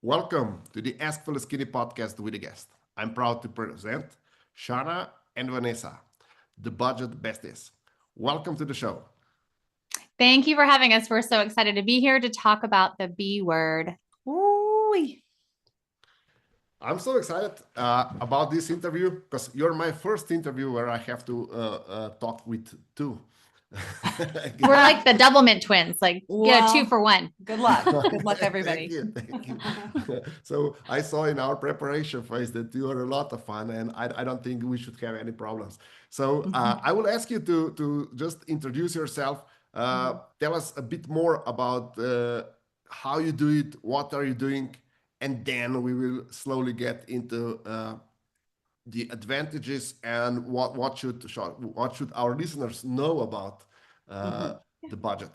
Welcome to the Ask for the Skinny podcast with a guest. I'm proud to present Shana and Vanessa, the Budget Besties. Welcome to the show. Thank you for having us. We're so excited to be here to talk about the B word. Ooh. I'm so excited about this interview because you're my first interview where I have to talk with two. We're like the Doublemint twins, like two Well, for one. good luck. Good luck, Thank everybody. you, thank you. So I saw in our preparation phase that you are a lot of fun, and I don't think we should have any problems. So I will ask you to just introduce yourself. Tell us a bit more about how you do it, what are you doing, and then we will slowly get into the advantages and what should our listeners know about uh, Mhm. the budget.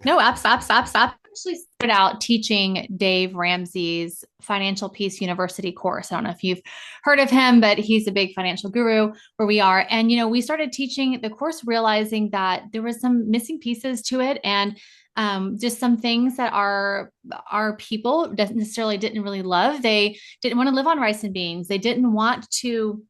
No, apps. Actually started out teaching Dave Ramsey's Financial Peace University course. I don't know if you've heard of him, but he's a big financial guru where we are. And, we started teaching the course, realizing that there was some missing pieces to it and just some things that our people doesn't necessarily didn't really love. They didn't want to live on rice and beans. They didn't want to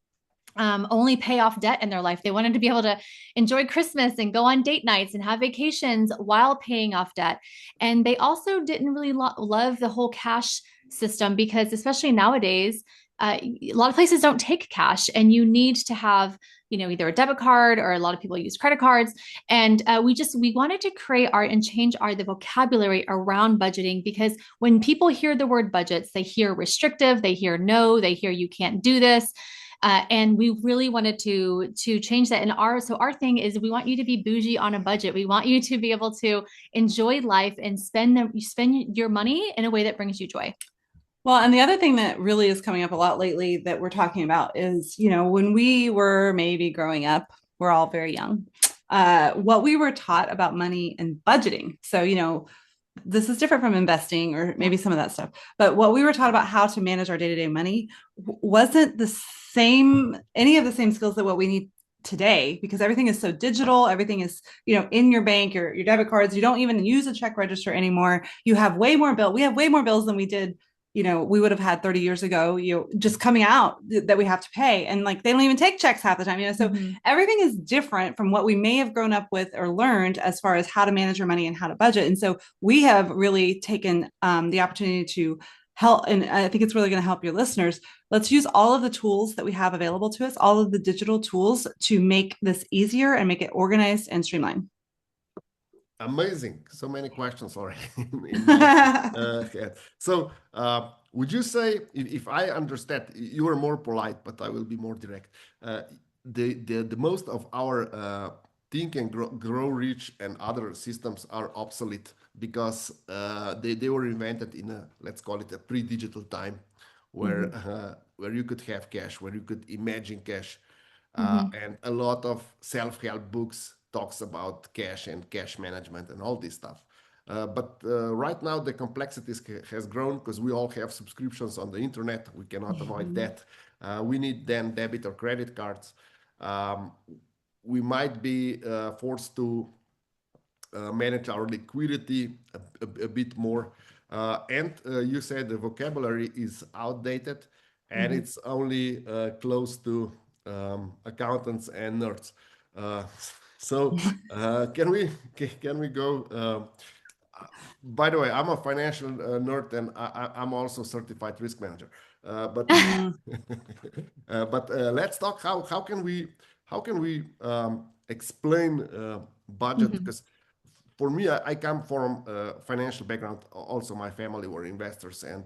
only pay off debt in their life. They wanted to be able to enjoy Christmas and go on date nights and have vacations while paying off debt. And they also didn't really love the whole cash system because, especially nowadays, a lot of places don't take cash, and you need to have either a debit card, or a lot of people use credit cards. And we wanted to create art and change the vocabulary around budgeting, because when people hear the word budgets, they hear restrictive, they hear no, they hear you can't do this. And we really wanted to change that. And our thing is, we want you to be bougie on a budget. We want you to be able to enjoy life and spend your money in a way that brings you joy. Well, and the other thing that really is coming up a lot lately that we're talking about is, when we were maybe growing up, we're all very young, what we were taught about money and budgeting. So, this is different from investing or maybe some of that stuff. But what we were taught about how to manage our day-to-day money wasn't any of the same skills that what we need today, because everything is so digital. Everything is, in your bank, your debit cards. You don't even use a check register anymore. We have way more bills than we did, we would have had 30 years ago, just coming out that we have to pay. And like, they don't even take checks half the time, so everything is different from what we may have grown up with or learned as far as how to manage our money and how to budget. And so we have really taken the opportunity to help. And I think it's really going to help your listeners. Let's use all of the tools that we have available to us, all of the digital tools, to make this easier and make it organized and streamlined. Amazing. So many questions already. Head. So, would you say, if I understand, you are more polite, but I will be more direct. The most of our Think and Grow Rich and other systems are obsolete because they were invented in let's call it a pre-digital time, where you could have cash, where you could imagine cash, and a lot of self-help books talks about cash and cash management and all this stuff. But right now the complexities has grown because we all have subscriptions on the internet. We cannot avoid that. We need then debit or credit cards. Um, we might be forced to manage our liquidity a bit more. And you said the vocabulary is outdated, and it's only close to accountants and nerds. Uh, so can we go? By the way, I'm a financial nerd, and I'm also certified risk manager. But let's talk how can we explain budget, because for me, I come from a financial background. Also, my family were investors, and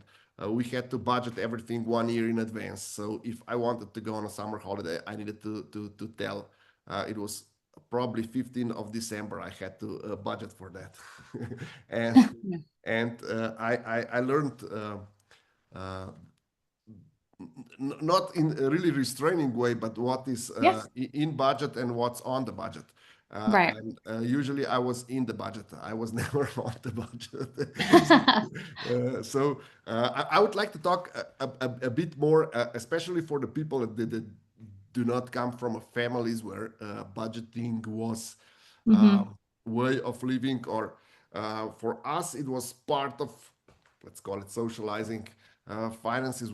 we had to budget everything 1 year in advance. So if I wanted to go on a summer holiday, I needed to tell. It was probably 15th of December. I had to budget for that, and I learned. Uh, Not in a really restraining way, but what is Yes. in budget and what's on the budget. Right. And usually I was in the budget. I was never on the budget. I would like to talk a bit more, especially for the people that do not come from families where budgeting was hmm way of living, or for us, it was part of let's call it socializing. Finances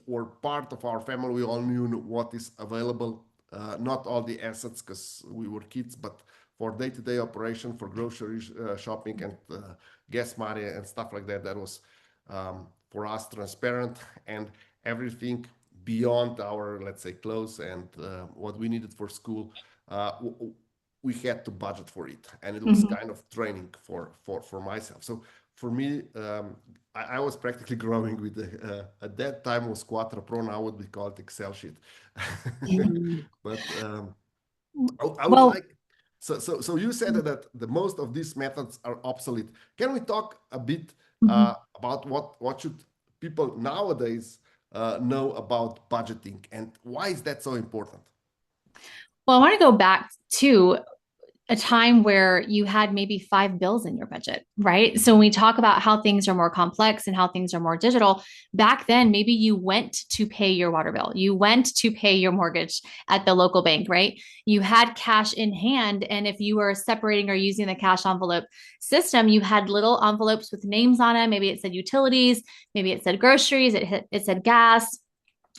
were part of our family. We all knew what is available, not all the assets because we were kids, but for day-to-day operation, for grocery shopping and gas money and stuff like that, that was for us transparent, and everything beyond our, let's say, clothes and what we needed for school, we had to budget for it, and it was kind of training for myself. So for me, I was practically growing with at that time was Quattro Pro, now would be called Excel sheet. But I would Well, like, so you said that the most of these methods are obsolete. Can we talk a bit about what should people nowadays know about budgeting, and why is that so important? well, I want to go back to a time where you had maybe 5 bills in your budget, right? So when we talk about how things are more complex and how things are more digital, back then, maybe you went to pay your water bill, you went to pay your mortgage at the local bank, right? You had cash in hand. And if you were separating or using the cash envelope system, you had little envelopes with names on them. Maybe it said utilities, maybe it said groceries, it said gas.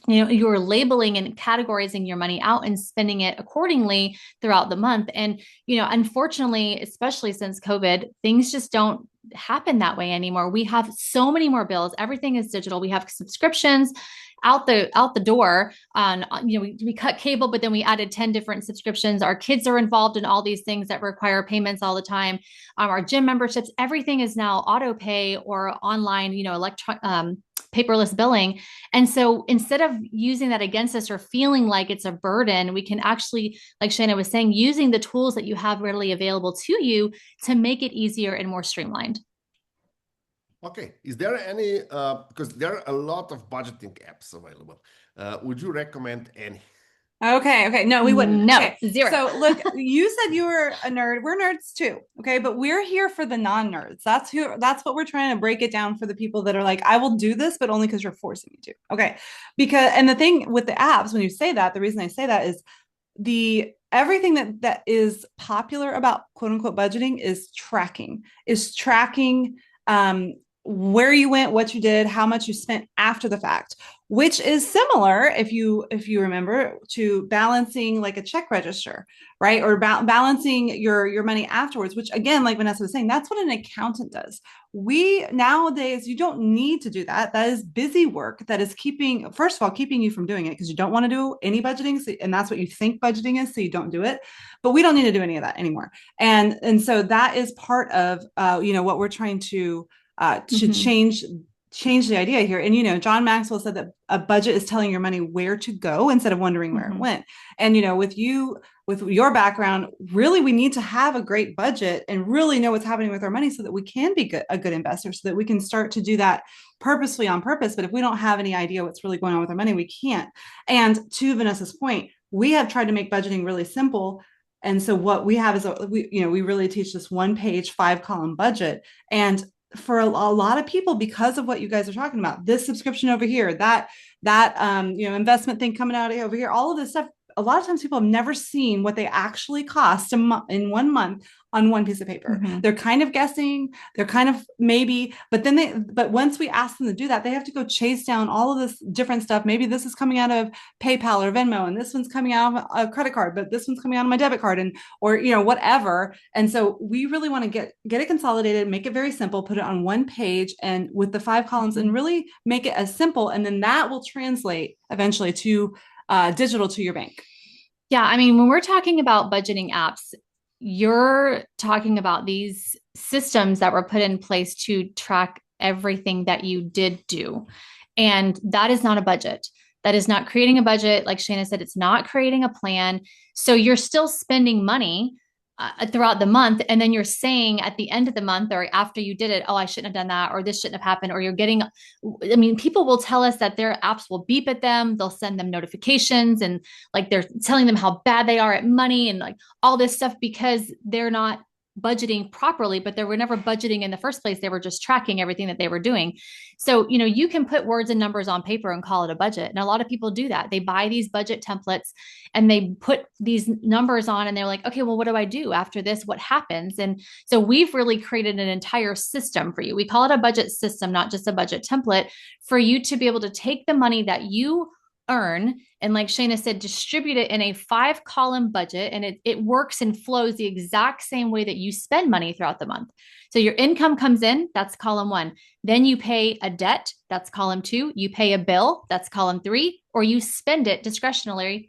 You were labeling and categorizing your money out and spending it accordingly throughout the month. And, unfortunately, especially since COVID, things just don't happen that way anymore. We have so many more bills. Everything is digital. We have subscriptions out the door on, we cut cable, but then we added 10 different subscriptions. Our kids are involved in all these things that require payments all the time. Our gym memberships, everything is now auto pay or online, paperless billing. And so instead of using that against us or feeling like it's a burden, we can actually, like Shana was saying, using the tools that you have readily available to you to make it easier and more streamlined. Okay, is there any, because there are a lot of budgeting apps available. Would you recommend any? Okay. No, we wouldn't. No, okay. Zero. So look, you said you were a nerd. We're nerds too. Okay. But we're here for the non-nerds. That's what we're trying to break it down for the people that are like, I will do this, but only because you're forcing me to. Okay. And the thing with the apps, when you say that, the reason I say that is everything that is popular about quote unquote budgeting is tracking where you went, what you did, how much you spent after the fact, which is similar, if you remember, to balancing like a check register, right? Or balancing your money afterwards, which again, like Vanessa was saying, that's what an accountant does. Nowadays, you don't need to do that. That is busy work that is first of all, keeping you from doing it because you don't want to do any budgeting. And that's what you think budgeting is. So you don't do it, but we don't need to do any of that anymore. And so that is part of, what we're trying to change the idea here. And, John Maxwell said that a budget is telling your money where to go instead of wondering where it went. And, with your background, really, we need to have a great budget and really know what's happening with our money so that we can be a good investor, so that we can start to do that purposefully on purpose. But if we don't have any idea what's really going on with our money, we can't. And to Vanessa's point, we have tried to make budgeting really simple. And so what we have is, we really teach this 1-page, 5-column budget. And for a lot of people, because of what you guys are talking about, this subscription over here, that investment thing coming out over here, all of this stuff, a lot of times people have never seen what they actually cost in 1 month on one piece of paper. They're kind of guessing, they're kind of maybe, but once we ask them to do that, they have to go chase down all of this different stuff. Maybe this is coming out of PayPal or Venmo, and this one's coming out of a credit card, but this one's coming out of my debit card, or whatever. And so we really want to get it consolidated, make it very simple, put it on 1 page and with the 5 columns, and really make it as simple. And then that will translate eventually to digital to your bank. Yeah. I mean, when we're talking about budgeting apps, you're talking about these systems that were put in place to track everything that you did do. And that is not a budget. That is not creating a budget. Like Shana said, it's not creating a plan. So you're still spending money throughout the month. And then you're saying at the end of the month or after you did it, oh, I shouldn't have done that, or this shouldn't have happened. Or people will tell us that their apps will beep at them. They'll send them notifications and like they're telling them how bad they are at money and like all this stuff because they're not budgeting properly, but they were never budgeting in the first place. They were just tracking everything that they were doing. So, you can put words and numbers on paper and call it a budget. And a lot of people do that. They buy these budget templates and they put these numbers on and they're like, okay, well, what do I do after this? What happens? And so we've really created an entire system for you. We call it a budget system, not just a budget template, for you to be able to take the money that you earn and, like Shana said, distribute it in a 5-column budget, and it works and flows the exact same way that you spend money throughout the month. So your income comes in, that's column 1. Then you pay a debt, that's column 2. You pay a bill, that's column 3, or you spend it discretionally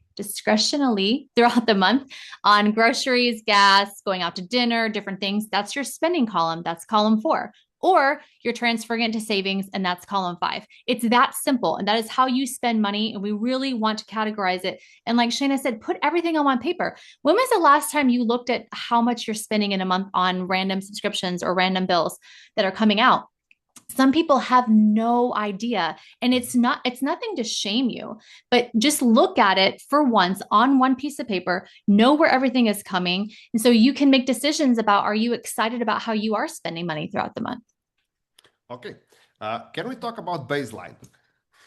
throughout the month on groceries, gas, going out to dinner, different things. That's your spending column, that's column 4. Or you're transferring it to savings, and that's column 5. It's that simple. And that is how you spend money. And we really want to categorize it. And like Shana said, put everything on one paper. When was the last time you looked at how much you're spending in a month on random subscriptions or random bills that are coming out? Some people have no idea, and it's nothing to shame you, but just look at it for once on one piece of paper, know where everything is coming. And so you can make decisions about, are you excited about how you are spending money throughout the month? Okay. Can we talk about baseline?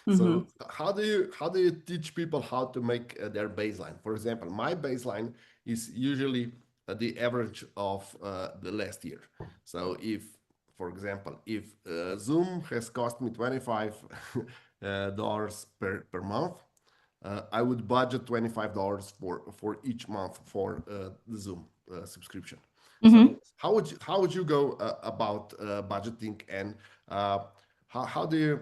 Mm-hmm. So how do you teach people how to make their baseline? For example, my baseline is usually the average of the last year. So for example, if Zoom has cost me $25 per month, I would budget $25 for each month for the Zoom subscription. Mm-hmm. So how would you go about budgeting, and how do you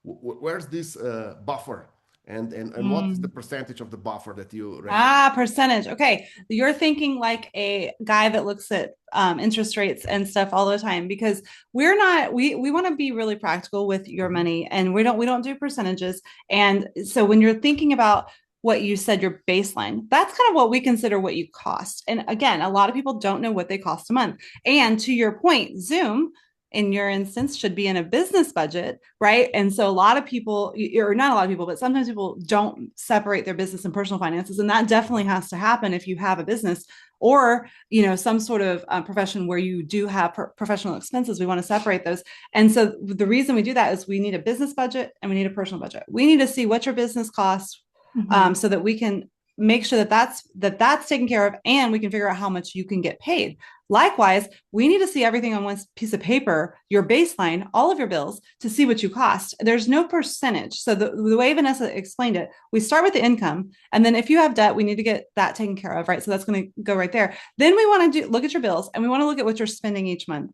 where's this buffer? And what is the percentage of the buffer that you recommend? Percentage. Okay. You're thinking like a guy that looks at interest rates and stuff all the time, because we want to be really practical with your money, and we don't do percentages. And so when you're thinking about what you said, your baseline, that's kind of what we consider what you cost. And again, a lot of people don't know what they cost a month. And to your point, Zoom, in your instance, should be in a business budget, right? And so a lot of people, or not a lot of people, but sometimes people don't separate their business and personal finances. And that definitely has to happen if you have a business or, some sort of profession where you do have professional expenses. We want to separate those. And so the reason we do that is we need a business budget and we need a personal budget. We need to see what your business costs, so that we can make sure that that's taken care of, and we can figure out how much you can get paid. Likewise, we need to see everything on one piece of paper, your baseline, all of your bills, to see what you cost. There's no percentage. So the way Vanessa explained it, we start with the income, and then if you have debt, we need to get that taken care of, right? So that's going to go right there. Then we want to look at your bills, and we want to look at what you're spending each month.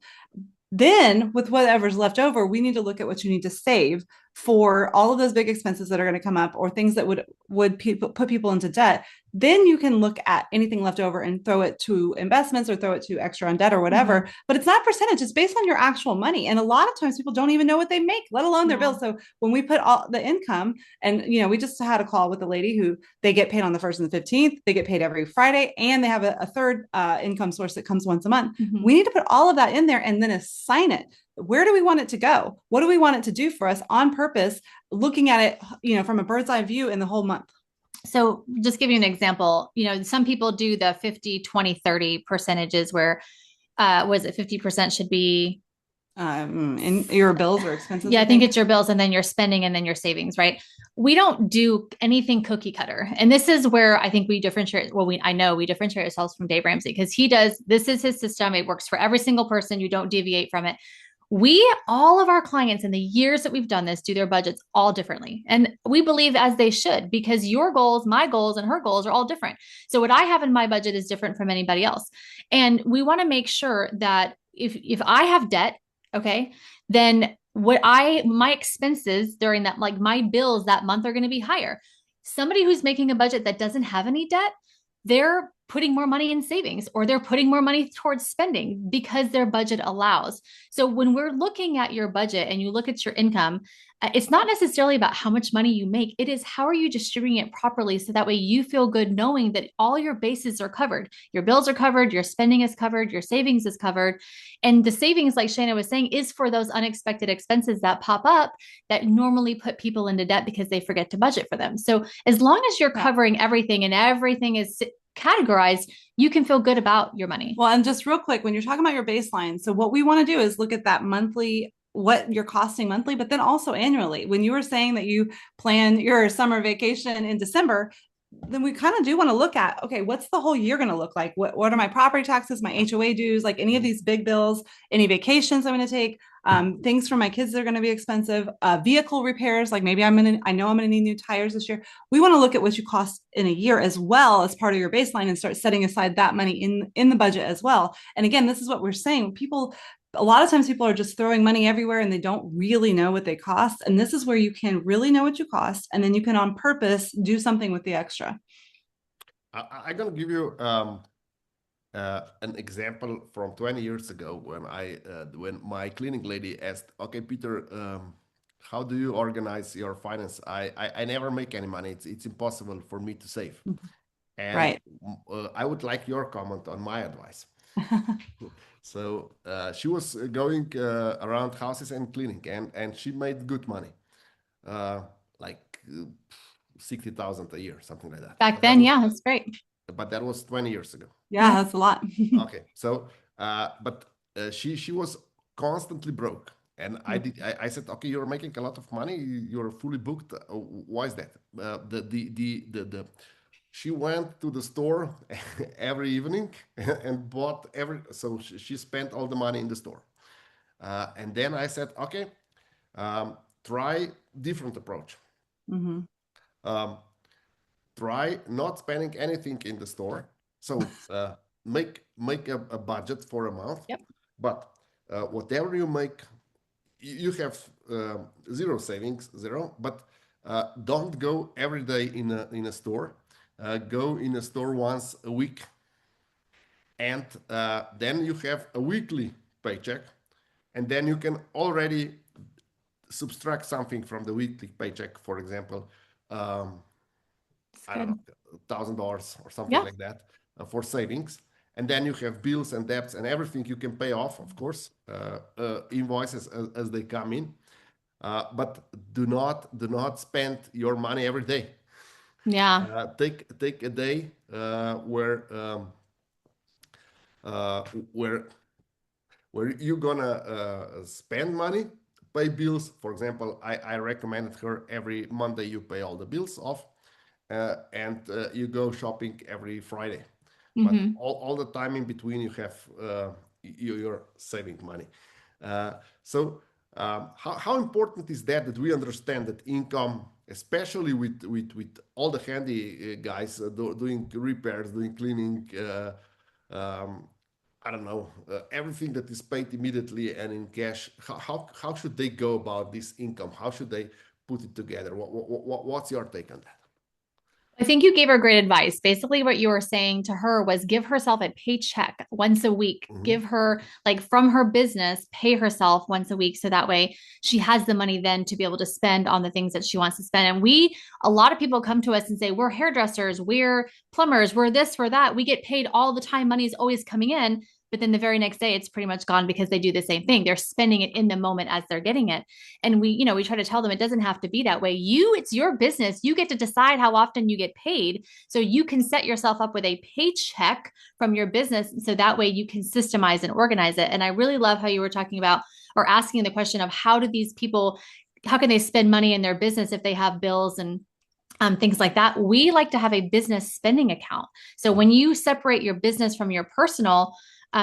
Then with whatever's left over, we need to look at what you need to save for all of those big expenses that are going to come up, or things that would put people into debt. Then you can look at anything left over and throw it to investments or throw it to extra on debt or whatever. But it's not percentage. It's based on your actual money. And a lot of times people don't even know what they make, let alone their bills. So when we put all the income, and we just had a call with a lady who they get paid on the 1st and the 15th, they get paid every Friday, and they have a third income source that comes once a month. We need to put all of that in there and then assign it. Where do we want it to go? What do we want it to do for us on purpose? Looking at it, from a bird's eye view in the whole month. So just give you an example, some people do the 50, 20, 30 percentages where, was it 50% should be in your bills or expenses? Yeah, I think it's your bills, and then your spending, and then your savings, right? We don't do anything cookie cutter. And this is where I think we differentiate. Well, I know we differentiate ourselves from Dave Ramsey, because this is his system. It works for every single person. You don't deviate from it. All of our clients in the years that we've done this do their budgets all differently. And we believe as they should, because your goals, my goals, and her goals are all different. So what I have in my budget is different from anybody else. And we want to make sure that if I have debt, okay, then my expenses during that, like my bills that month, are going to be higher. Somebody who's making a budget that doesn't have any debt, they're putting more money in savings, or they're putting more money towards spending because their budget allows. So when we're looking at your budget and you look at your income, it's not necessarily about how much money you make. It is how are you distributing it properly, so that way you feel good knowing that all your bases are covered. Your bills are covered, your spending is covered, your savings is covered. And the savings, like Shana was saying, is for those unexpected expenses that pop up that normally put people into debt because they forget to budget for them. So as long as you're covering everything, and everything is categorized, you can feel good about your money. Well, and just real quick, when you're talking about your baseline, so what we want to do is look at that monthly, what you're costing monthly, but then also annually. When you were saying that you plan your summer vacation in December, then we kind of do want to look at, okay, what's the whole year going to look like? What are my property taxes, my HOA dues, like any of these big bills, any vacations I'm going to take, things for my kids that are going to be expensive, vehicle repairs, like maybe I know I'm going to need new tires this year. We want to look at what you cost in a year as well as part of your baseline and start setting aside that money in the budget as well. And again, this is what we're saying. A lot of times people are just throwing money everywhere and they don't really know what they cost. And this is where you can really know what you cost. And then you can on purpose do something with the extra. I'm going to give you an example from 20 years ago when my cleaning lady asked, okay, Peter, how do you organize your finance? I never make any money. It's impossible for me to save. And right. I would like your comment on my advice. So she was going around houses and cleaning, and she made good money, like 60,000 a year, something like that. Back then, yeah, that's great. But that was 20 years ago. Yeah, that's a lot. Okay, so but she was constantly broke, and I said, okay, you're making a lot of money, you're fully booked. Why is that? She went to the store every evening and bought so she spent all the money in the store. And then I said, okay, try different approach. Try not spending anything in the store. So make a budget for a month. Yep. But whatever you make, you have zero savings, but don't go every day in a store. Go in a store once a week, and then you have a weekly paycheck, and then you can already subtract something from the weekly paycheck. For example, I don't know, $1,000 or something like that for savings, and then you have bills and debts and everything you can pay off, of course, invoices as they come in, but do not spend your money every day. Yeah. Take a day where you're gonna spend money, pay bills. For example, I recommended her every Monday you pay all the bills off, and you go shopping every Friday. But all the time in between you have you're saving money. So how important is that we understand that income, especially with all the handy guys doing repairs, doing cleaning, I don't know, everything that is paid immediately and in cash. How should they go about this income? How should they put it together? What's your take on that? I think you gave her great advice. Basically, what you were saying to her was give herself a paycheck once a week. Give her, like, from her business, pay herself once a week. So that way she has the money then to be able to spend on the things that she wants to spend. And a lot of people come to us and say, we're hairdressers, we're plumbers, we're this, we're that. We get paid all the time. Money is always coming in. But then the very next day, it's pretty much gone because they do the same thing. They're spending it in the moment as they're getting it. And we try to tell them it doesn't have to be that way. It's your business. You get to decide how often you get paid. So you can set yourself up with a paycheck from your business. So that way you can systemize and organize it. And I really love how you were talking about or asking the question of how can they spend money in their business if they have bills and things like that. We like to have a business spending account. So when you separate your business from your personal,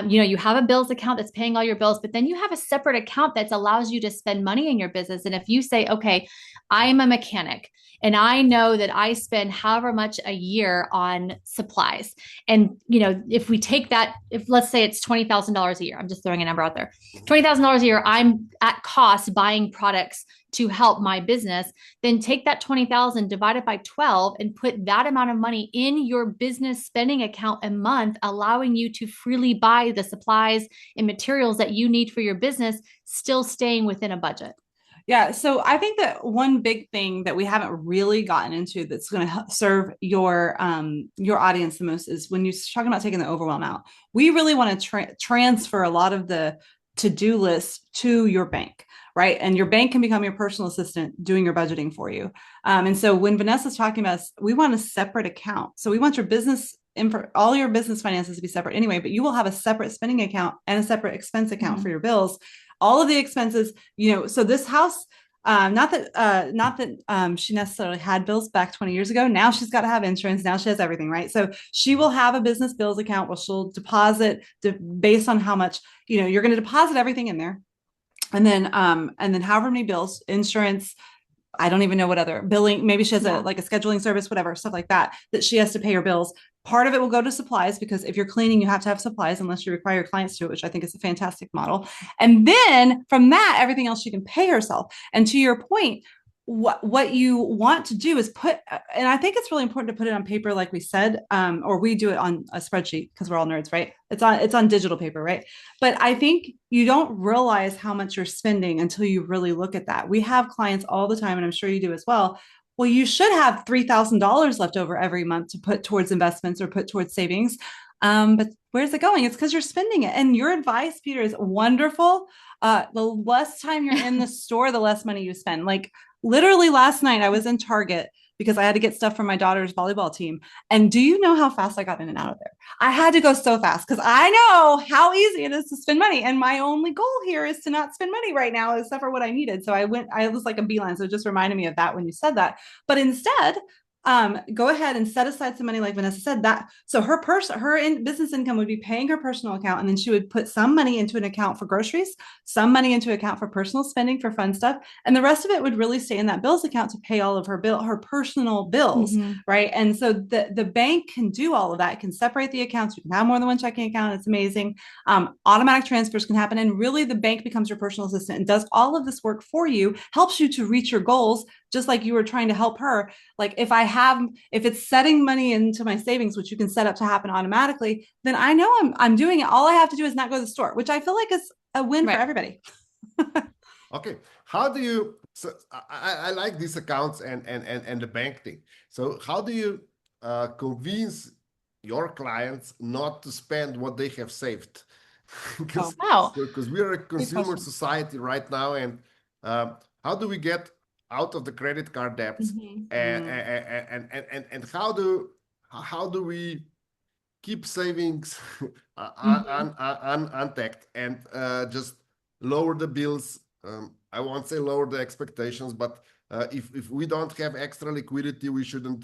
you have a bills account that's paying all your bills, but then you have a separate account that allows you to spend money in your business. And if you say, okay, I'm a mechanic and I know that I spend however much a year on supplies. And, if we take that, if let's say it's $20,000 a year, I'm just throwing a number out there, $20,000 a year, I'm at cost buying products to help my business, then take that 20,000, divide it by 12 and put that amount of money in your business spending account a month, allowing you to freely buy the supplies and materials that you need for your business, still staying within a budget. Yeah. So I think that one big thing that we haven't really gotten into that's going to serve your audience the most is when you're talking about taking the overwhelm out. We really want to transfer a lot of the to-do list to your bank, right? And your bank can become your personal assistant doing your budgeting for you. And so when Vanessa's talking about, we want a separate account. So we want your business all your business finances to be separate anyway, but you will have a separate spending account and a separate expense account for your bills. All of the expenses, so this house, not that she necessarily had bills back 20 years ago. Now she's got to have insurance. Now she has everything, right? So she will have a business bills account where she'll deposit based on how much, you're going to deposit everything in there. And then however many bills, insurance, I don't even know what other billing, maybe she has a scheduling service, whatever, stuff like that she has to pay her bills. Part of it will go to supplies, because if you're cleaning, you have to have supplies unless you require your clients to, which I think is a fantastic model. And then from that, everything else she can pay herself. And to your point, what you want to do is and I think it's really important to put it on paper, like we said, or we do it on a spreadsheet because we're all nerds, right? It's on digital paper, right? But I think you don't realize how much you're spending until you really look at that. We have clients all the time, and I'm sure you do as well. Well, you should have $3,000 left over every month to put towards investments or put towards savings. But where's it going? It's because you're spending it. And your advice, Peter, is wonderful. The less time you're in the store, the less money you spend. Like literally last night I was in Target because I had to get stuff for my daughter's volleyball team. And do you know how fast I got in and out of there? I had to go so fast because I know how easy it is to spend money. And my only goal here is to not spend money right now, except for what I needed. So I was like a beeline. So it just reminded me of that when you said that. But instead, go ahead and set aside some money, like Vanessa said. So her business income would be paying her personal account, and then she would put some money into an account for groceries, some money into an account for personal spending for fun stuff, and the rest of it would really stay in that bills account to pay all of her personal bills, right? And so the bank can do all of that. It can separate the accounts. You can have more than one checking account. It's amazing. Automatic transfers can happen, and really the bank becomes your personal assistant and does all of this work for you, helps you to reach your goals, just like you were trying to help her. Like if it's setting money into my savings, which you can set up to happen automatically, then I know I'm doing it. All I have to do is not go to the store, which I feel like is a win for everybody. Okay. How do you, so I like these accounts and the bank thing. So how do you convince your clients not to spend what they have saved? Because we are a consumer society right now. And how do we get out of the credit card debts, and how do we keep savings untapped and just lower the bills? I won't say lower the expectations, but if we don't have extra liquidity, we shouldn't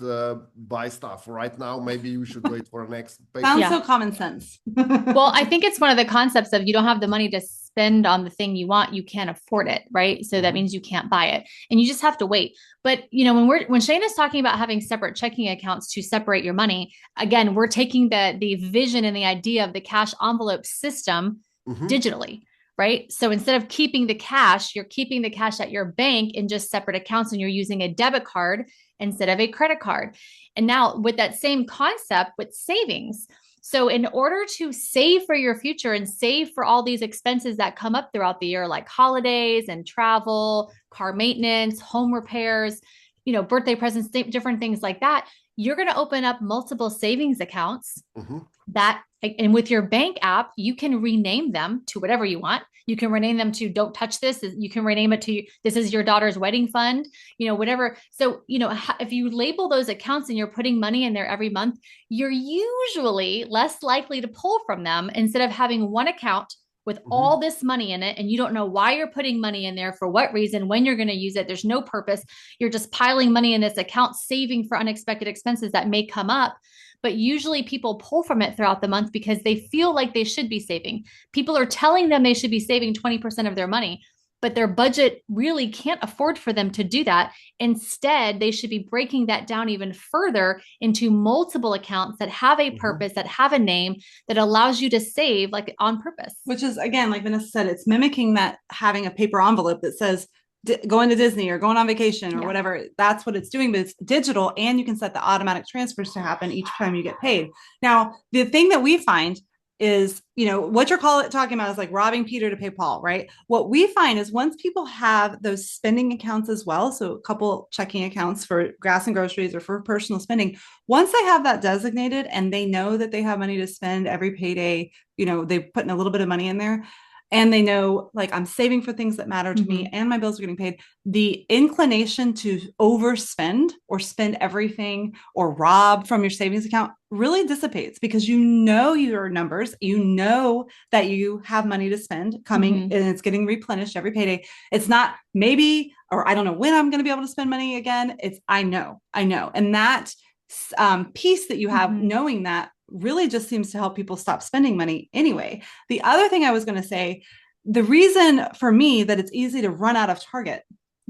buy stuff right now. Maybe we should wait for next paycheck. Sounds so common sense. Well, I think it's one of the concepts of you don't have the money to spend on the thing you want, you can't afford it, right? So that means you can't buy it, and you just have to wait. But when Shana's talking about having separate checking accounts to separate your money, again, we're taking the vision and the idea of the cash envelope system digitally. Right. So instead of keeping the cash, you're keeping the cash at your bank in just separate accounts, and you're using a debit card instead of a credit card. And now with that same concept with savings. So in order to save for your future and save for all these expenses that come up throughout the year, like holidays and travel, car maintenance, home repairs, birthday presents, different things like that, you're going to open up multiple savings accounts and with your bank app, you can rename them to whatever you want. You can rename them to "Don't touch this." You can rename it to "This is your daughter's wedding fund," whatever. So, if you label those accounts and you're putting money in there every month, you're usually less likely to pull from them instead of having one account with all this money in it. And you don't know why you're putting money in there, for what reason, when you're going to use it. There's no purpose. You're just piling money in this account, saving for unexpected expenses that may come up. But usually people pull from it throughout the month because they feel like they should be saving. People are telling them they should be saving 20% of their money, but their budget really can't afford for them to do that. Instead, they should be breaking that down even further into multiple accounts that have a purpose, that have a name, that allows you to save like on purpose. Which is, again, like Vanessa said, it's mimicking that having a paper envelope that says going to Disney or going on vacation or whatever. That's what it's doing, but it's digital, and you can set the automatic transfers to happen each time you get paid. Now, the thing that we find is, what you're talking about is like robbing Peter to pay Paul, right? What we find is once people have those spending accounts as well, so a couple checking accounts for gas and groceries or for personal spending, once they have that designated and they know that they have money to spend every payday, they put in a little bit of money in there, and they know like I'm saving for things that matter to me and my bills are getting paid, the inclination to overspend or spend everything or rob from your savings account really dissipates, because you know your numbers, you know that you have money to spend coming and it's getting replenished every payday. It's not maybe, or I don't know when I'm going to be able to spend money again. It's I know. And that piece that you have, knowing that, really just seems to help people stop spending money anyway. The other thing I was going to say, the reason for me that it's easy to run out of Target,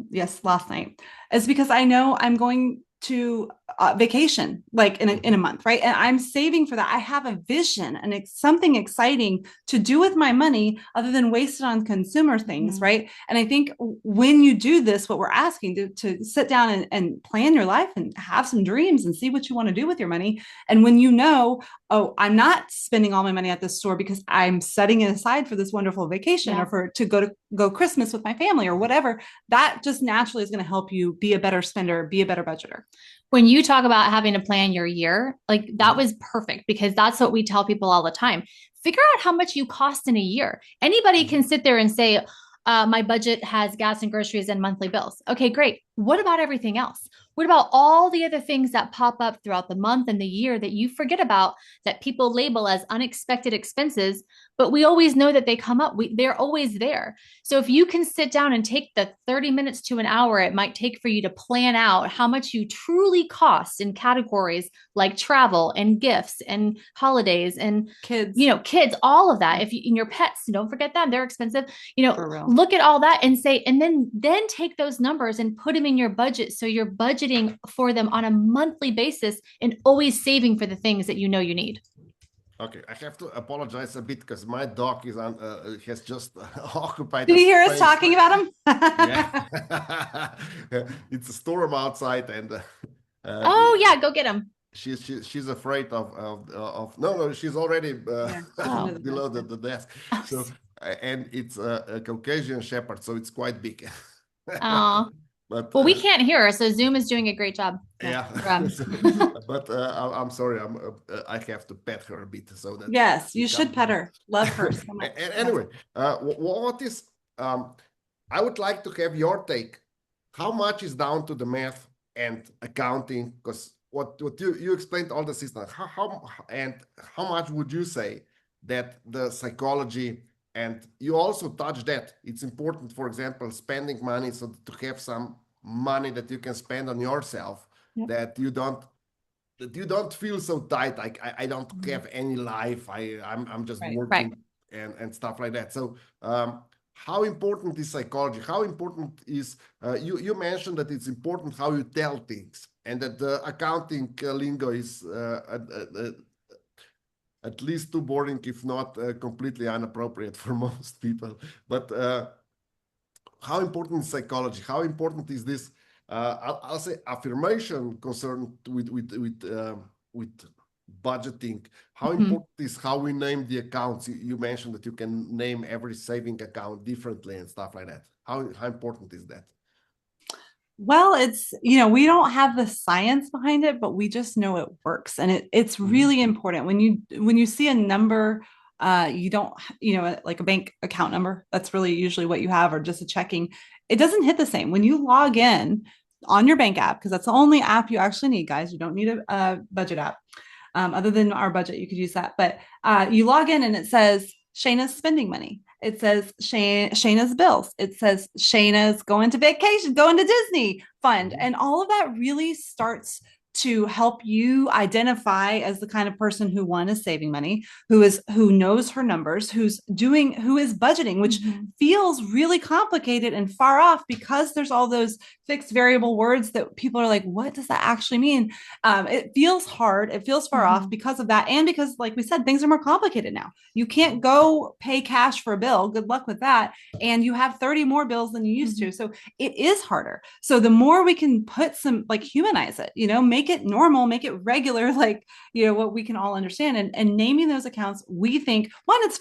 yes, last night, is because I know I'm going to vacation like in a month, right? And I'm saving for that. I have a vision and it's something exciting to do with my money other than waste it on consumer things, right? And I think when you do this, what we're asking to sit down and plan your life and have some dreams and see what you want to do with your money. And when you know, oh, I'm not spending all my money at this store because I'm setting it aside for this wonderful vacation or to go Christmas with my family or whatever, that just naturally is going to help you be a better spender, be a better budgeter. When you talk about having to plan your year, like that was perfect, because that's what we tell people all the time. Figure out how much you cost in a year. Anybody can sit there and say, my budget has gas and groceries and monthly bills. Okay, great. What about everything else? What about all the other things that pop up throughout the month and the year that you forget about, that people label as unexpected expenses, but we always know that they come up. They're always there. So if you can sit down and take the 30 minutes to an hour it might take for you to plan out how much you truly cost in categories like travel and gifts and holidays and kids, all of that. If you, and your pets, don't forget them, they're expensive. Look at all that and say, and then take those numbers and put them in your budget. So you're budgeting for them on a monthly basis and always saving for the things that you know you need. Okay, I have to apologize a bit because my dog is has just occupied. Did you hear us talking about him? Yeah, it's a storm outside, and go get him. She's afraid of no, she's already below the desk. So and it's a Caucasian Shepherd, so it's quite big. But we can't hear her, so Zoom is doing a great job. Yeah, but I'm sorry, I have to pet her a bit so that. Yes, you should pet her. Love her so much. And anyway, what is? I would like to have your take. How much is down to the math and accounting? Because what you explained all the systems. How much would you say that the psychology? And you also touch that it's important, for example, spending money, so to have some money that you can spend on yourself, that you don't feel so tight. Like I don't have any life. I'm just working and stuff like that. So how important is psychology? How important is you mentioned that it's important how you tell things, and that the accounting lingo is at least too boring, if not completely inappropriate for most people. But how important is psychology? How important is this? I'll say affirmation concerned with budgeting. How important is how we name the accounts? You mentioned that you can name every saving account differently and stuff like that. How important is that? Well, it's, we don't have the science behind it, but we just know it works. And it's really important when you see a number, you don't, like a bank account number, that's really usually what you have, or just a checking. It doesn't hit the same when you log in on your bank app, because that's the only app you actually need, guys. You don't need a budget app. Other than our budget, you could use that. But you log in and it says Shana's spending money. It says Shana's bills. It says Shana's going to vacation, going to Disney fund. And all of that really starts to help you identify as the kind of person who, one, is saving money, who knows her numbers, who is budgeting, which feels really complicated and far off, because there's all those fixed variable words that people are like, what does that actually mean? It feels hard. It feels far off because of that. And because, like we said, things are more complicated now. You can't go pay cash for a bill. Good luck with that. And you have 30 more bills than you used to. So it is harder. So the more we can put some, like, humanize it, make it normal, make it regular, like, what we can all understand, and naming those accounts, we think, one, it's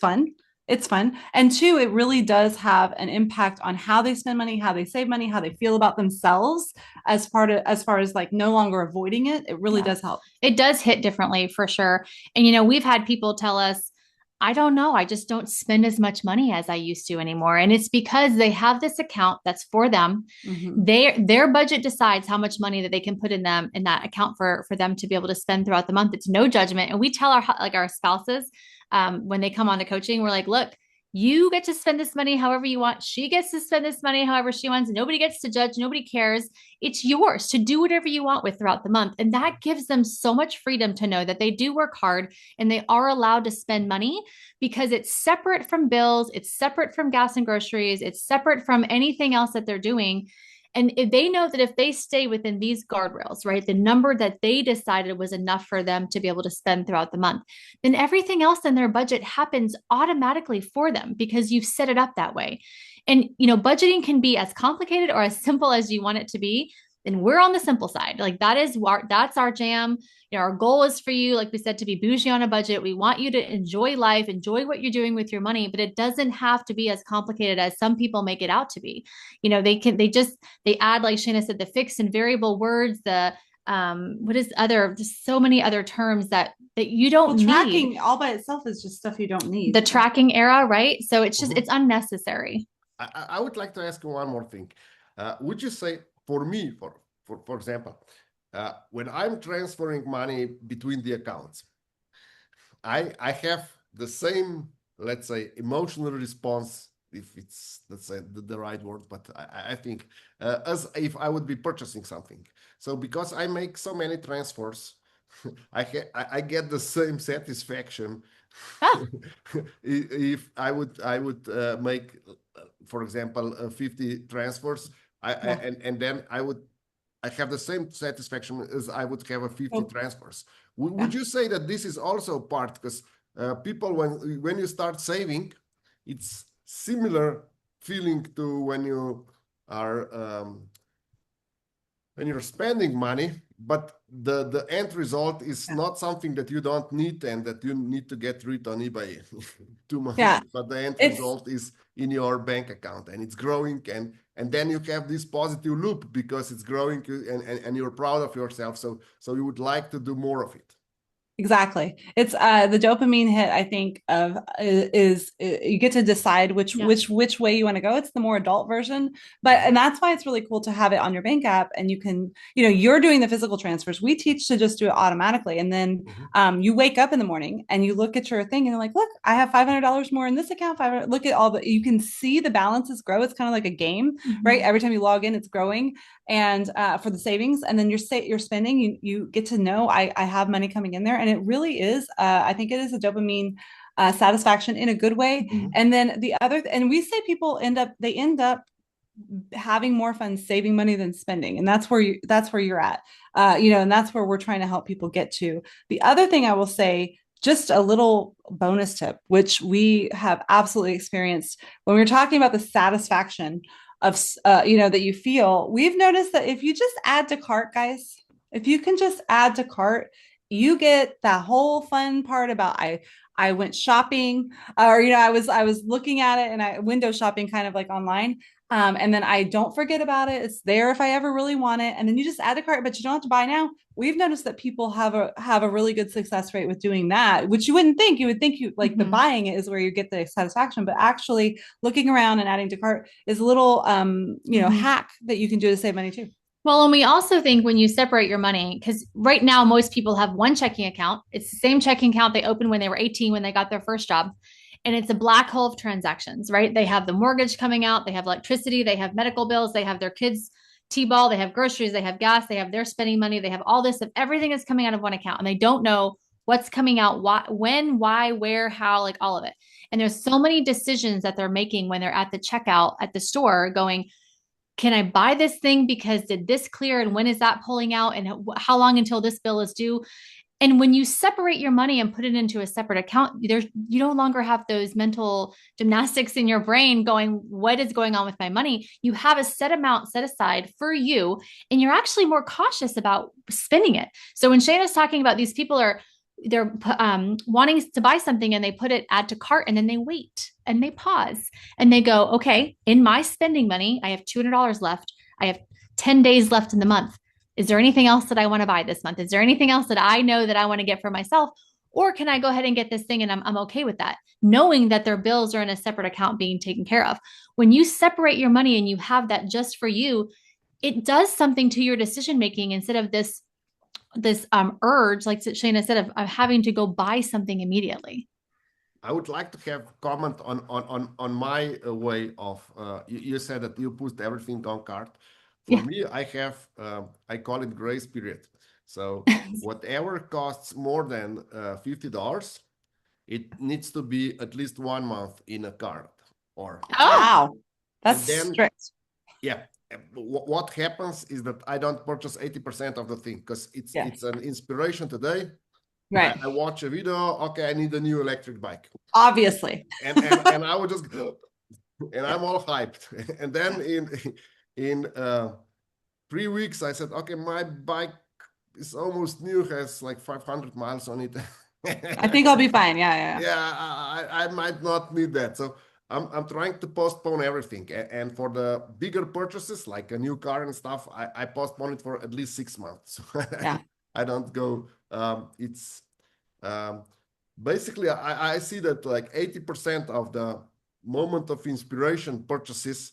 fun. And two, it really does have an impact on how they spend money, how they save money, how they feel about themselves, as far as like no longer avoiding it. It really does help. It does hit differently for sure. And, we've had people tell us, I don't know. I just don't spend as much money as I used to anymore. And it's because they have this account that's for them. Mm-hmm. Their budget decides how much money that they can put in them in that account for them to be able to spend throughout the month. It's no judgment. And we tell our spouses when they come on the coaching, we're like, look, you get to spend this money however you want. She gets to spend this money however she wants. Nobody gets to judge. Nobody cares. It's yours to do whatever you want with throughout the month. And that gives them so much freedom to know that they do work hard and they are allowed to spend money because it's separate from bills. It's separate from gas and groceries. It's separate from anything else that they're doing. And if they know that if they stay within these guardrails, right, the number that they decided was enough for them to be able to spend throughout the month, then everything else in their budget happens automatically for them because you've set it up that way. And, budgeting can be as complicated or as simple as you want it to be. And we're on the simple side. Like that's our jam. Our goal is for you, like we said, to be bougie on a budget. We want you to enjoy life, enjoy what you're doing with your money, but it doesn't have to be as complicated as some people make it out to be. They add, like Shana said, the fixed and variable words, just so many other terms that you don't need. Tracking all by itself is just stuff you don't need. The tracking era, right? So it's just, it's unnecessary. I would like to ask you one more thing. Would you say for me, for example, when I'm transferring money between the accounts, I have the same, let's say, emotional response, if it's, let's say, the right word, but I think as if I would be purchasing something. So because I make so many transfers, I get the same satisfaction if I would make, for example, 50 transfers, and then I have the same satisfaction as I would have a 50 transfers. Would you say that this is also part, because people, when you start saving, it's similar feeling to when you are when you're spending money, but the end result is not something that you don't need and that you need to get rid on eBay too much. Yeah. But the end result is in your bank account and it's growing, and then you have this positive loop because it's growing and you're proud of yourself. So you would like to do more of it. Exactly. It's the dopamine hit, I think, is you get to decide which way you want to go. It's the more adult version, and that's why it's really cool to have it on your bank app, and you can, you're doing the physical transfers. We teach to just do it automatically, and then you wake up in the morning and you look at your thing and you're like, look, I have $500 more in this account. Look at you can see the balances grow. It's kind of like a game, right? Every time you log in, it's growing. And for the savings, and then you're spending, you get to know I have money coming in there, and it really is. I think it is a dopamine satisfaction in a good way. And then and we say people end up having more fun saving money than spending, and that's where you're at, and that's where we're trying to help people get to. The other thing I will say, just a little bonus tip, which we have absolutely experienced when we're talking about the satisfaction of that you feel. We've noticed that if you just add to cart, guys, if you can just add to cart, you get that whole fun part about I went shopping, or I was looking at it and I window shopping kind of like online, and then I don't forget about it. It's there if I ever really want it, and then you just add to cart, but you don't have to buy now. We've noticed that people have a really good success rate with doing that, which you wouldn't think. You would think the buying it is where you get the satisfaction, but actually looking around and adding to cart is a little hack that you can do to save money too. Well, and we also think when you separate your money, because right now most people have one checking account. It's the same checking account they opened when they were 18, when they got their first job. And it's a black hole of transactions, right? They have the mortgage coming out, they have electricity, they have medical bills, they have their kids' T-ball, they have groceries, they have gas, they have their spending money, they have all this, everything is coming out of one account, and they don't know what's coming out, when, why, where, how, like all of it. And there's so many decisions that they're making when they're at the checkout at the store going, can I buy this thing because did this clear, and when is that pulling out, and how long until this bill is due? And when you separate your money and put it into a separate account, you no longer have those mental gymnastics in your brain going, what is going on with my money? You have a set amount set aside for you, and you're actually more cautious about spending it. So when Shana's talking about these people they're wanting to buy something and they put it add to cart, and then they wait and they pause and they go, okay, in my spending money, I have $200 left. I have 10 days left in the month. Is there anything else that I want to buy this month? Is there anything else that I know that I want to get for myself? Or can I go ahead and get this thing and I'm okay with that, knowing that their bills are in a separate account being taken care of. When you separate your money and you have that just for you, it does something to your decision making instead of this urge, like Shana said, of having to go buy something immediately. I would like to have comment on my way of, you said that you put everything on cart. For me, I have, I call it grace period. So whatever costs more than $50, it needs to be at least 1 month in a cart. Or wow, that's then, strict. Yeah. What happens is that I don't purchase 80% of the thing because it's an inspiration today. Right. I watch a video. Okay, I need a new electric bike. Obviously. And I would just go, and I'm all hyped. And then in 3 weeks, I said, okay, my bike is almost new, has like 500 miles on it. I think I'll be fine. Yeah. I might not need that. So I'm trying to postpone everything. And for the bigger purchases, like a new car and stuff, I postpone it for at least 6 months. Yeah. I don't go, it's basically, I see that like 80% of the moment of inspiration purchases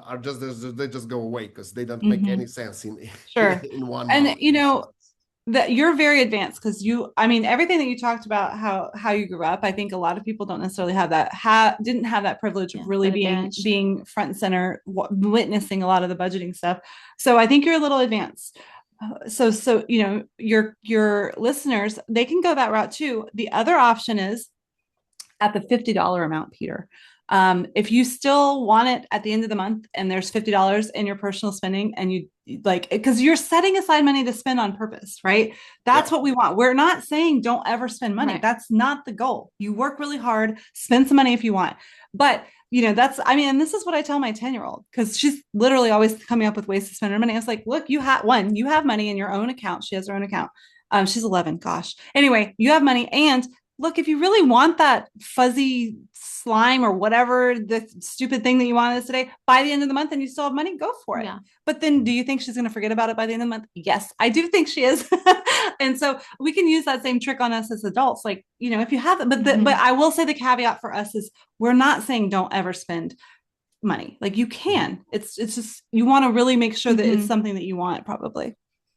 are just, they just go away because they don't make any sense in 1 month. And you know, that you're very advanced because everything that you talked about, how you grew up, I think a lot of people don't necessarily have that, didn't have that privilege of really being front and center, witnessing a lot of the budgeting stuff. So I think you're a little advanced. So you know, your listeners, they can go that route too. The other option is at the $50 amount, Peter. If you still want it at the end of the month and there's $50 in your personal spending and you like, because you're setting aside money to spend on purpose, right? That's what we want. We're not saying don't ever spend money. Right. That's not the goal. You work really hard, spend some money if you want. But you know, and this is what I tell my 10-year-old, because she's literally always coming up with ways to spend her money. I was like, look, you have money in your own account. She has her own account. She's 11. Gosh. Anyway, you have money. And look, if you really want that fuzzy slime or whatever the stupid thing that you wanted today, by the end of the month and you still have money, go for it. Yeah. But then do you think she's going to forget about it by the end of the month? Yes, I do think she is. And so we can use that same trick on us as adults. Like, you know, if you have it, but I will say the caveat for us is we're not saying don't ever spend money. Like you can, it's just, you want to really make sure that it's something that you want probably.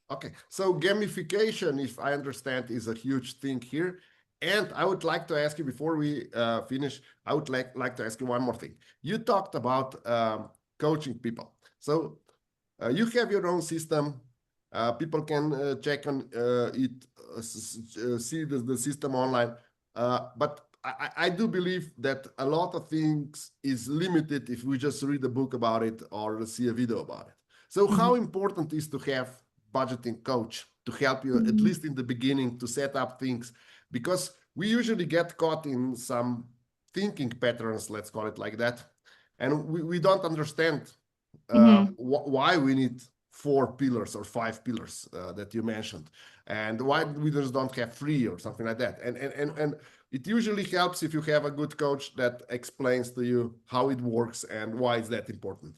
Okay. So gamification, if I understand, is a huge thing here. And I would like to ask you before we finish, I would like to ask you one more thing. You talked about coaching people. So you have your own system. People can check on it, see the system online. But I do believe that a lot of things is limited if we just read a book about it or see a video about it. So how important is to have budgeting coach to help you, at least in the beginning, to set up things? Because we usually get caught in some thinking patterns, let's call it like that. And we don't understand why we need 4 pillars or 5 pillars that you mentioned, and why we just don't have 3 or something like that. And it usually helps if you have a good coach that explains to you how it works and why it's that important.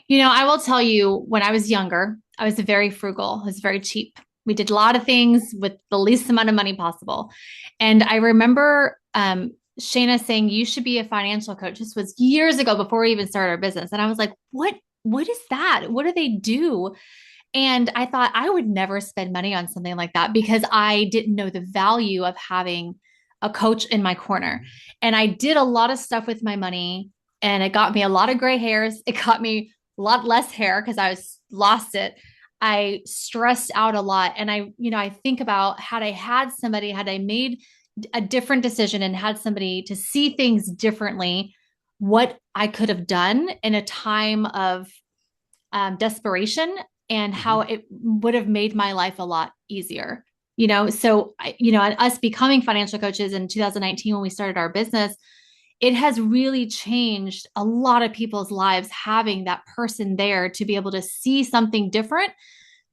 You know, I will tell you, when I was younger, I was very frugal. I was very cheap. We did a lot of things with the least amount of money possible. And I remember Shana saying, you should be a financial coach. This was years ago before we even started our business. And I was like, what is that? What do they do? And I thought I would never spend money on something like that because I didn't know the value of having a coach in my corner. And I did a lot of stuff with my money, and it got me a lot of gray hairs. It got me a lot less hair because I lost it. I stressed out a lot. And I think about, had I made a different decision and had somebody to see things differently, what I could have done in a time of desperation, and how it would have made my life a lot easier. So us becoming financial coaches in 2019, when we started our business, it has really changed a lot of people's lives, having that person there to be able to see something different,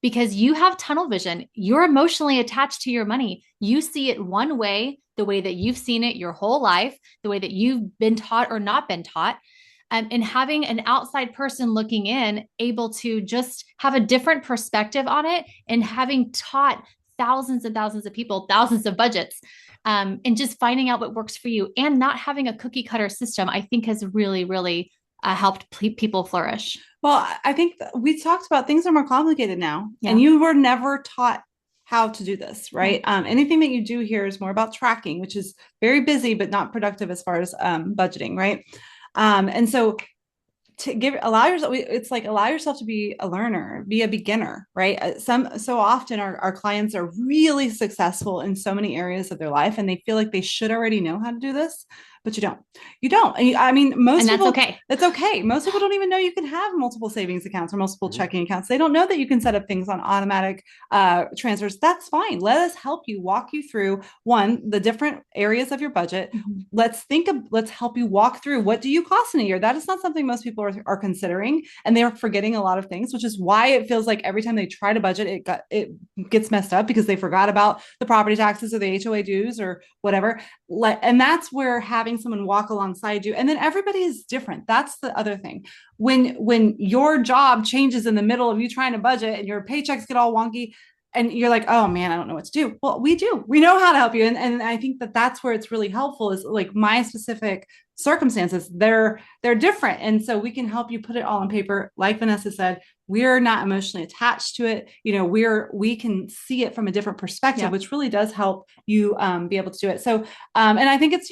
because you have tunnel vision. You're emotionally attached to your money. You see it one way, the way that you've seen it your whole life, the way that you've been taught or not been taught. And having an outside person looking in, able to just have a different perspective on it, and having taught thousands and thousands of people, thousands of budgets. And just finding out what works for you and not having a cookie cutter system, I think has really, really helped people flourish. Well, I think we talked about things are more complicated now, Yeah. and you were never taught how to do this, right? Anything that you do here is more about tracking, which is very busy, but not productive as far as budgeting, right? And so to allow yourself to be a learner, be a beginner, right? So often our clients are really successful in so many areas of their life, and they feel like they should already know how to do this, but you don't. And I mean, most people, okay. It's okay. Most people don't even know you can have multiple savings accounts or multiple checking accounts. They don't know that you can set up things on automatic transfers. That's fine. Let us help you, walk you through the different areas of your budget. Let's help you walk through, what do you cost in a year? That is not something most people are considering, and they're forgetting a lot of things, which is why it feels like every time they try to budget, it gets messed up because they forgot about the property taxes or the HOA dues or whatever. And that's where having someone walk alongside you, and then everybody is different. That's the other thing. When your job changes in the middle of you trying to budget and your paychecks get all wonky, and you're like, oh man, I don't know what to do. Well, we do. We know how to help you. And I think that's where it's really helpful, is like my specific circumstances, they're different. And so we can help you put it all on paper. Like Vanessa said, we're not emotionally attached to it. We can see it from a different perspective, which really does help you be able to do it. So, and I think it's,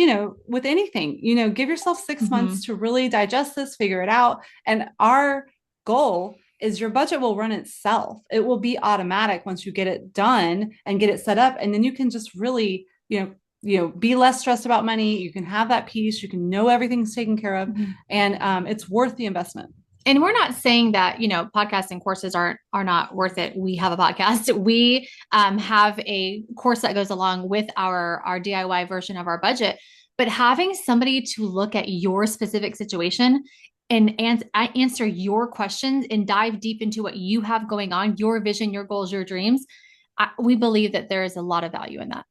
with anything, give yourself 6 months to really digest this, figure it out. And our goal is your budget will run itself. It will be automatic once you get it done and get it set up. And then you can just really, be less stressed about money. You can have that peace. You can know everything's taken care of, and it's worth the investment. And we're not saying that, podcasts and courses are not worth it. We have a podcast. We have a course that goes along with our DIY version of our budget, but having somebody to look at your specific situation and answer your questions and dive deep into what you have going on, your vision, your goals, your dreams, we believe that there is a lot of value in that.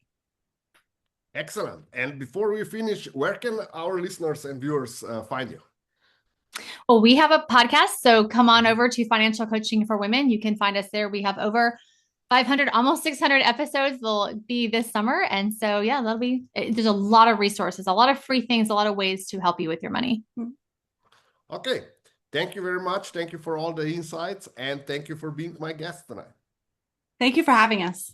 Excellent. And before we finish, where can our listeners and viewers find you? Well, we have a podcast, so come on over to Financial Coaching for Women. You can find us there. We have over 500, almost 600 episodes will be this summer. And so, there's a lot of resources, a lot of free things, a lot of ways to help you with your money. Okay. Thank you very much. Thank you for all the insights, and thank you for being my guest tonight. Thank you for having us.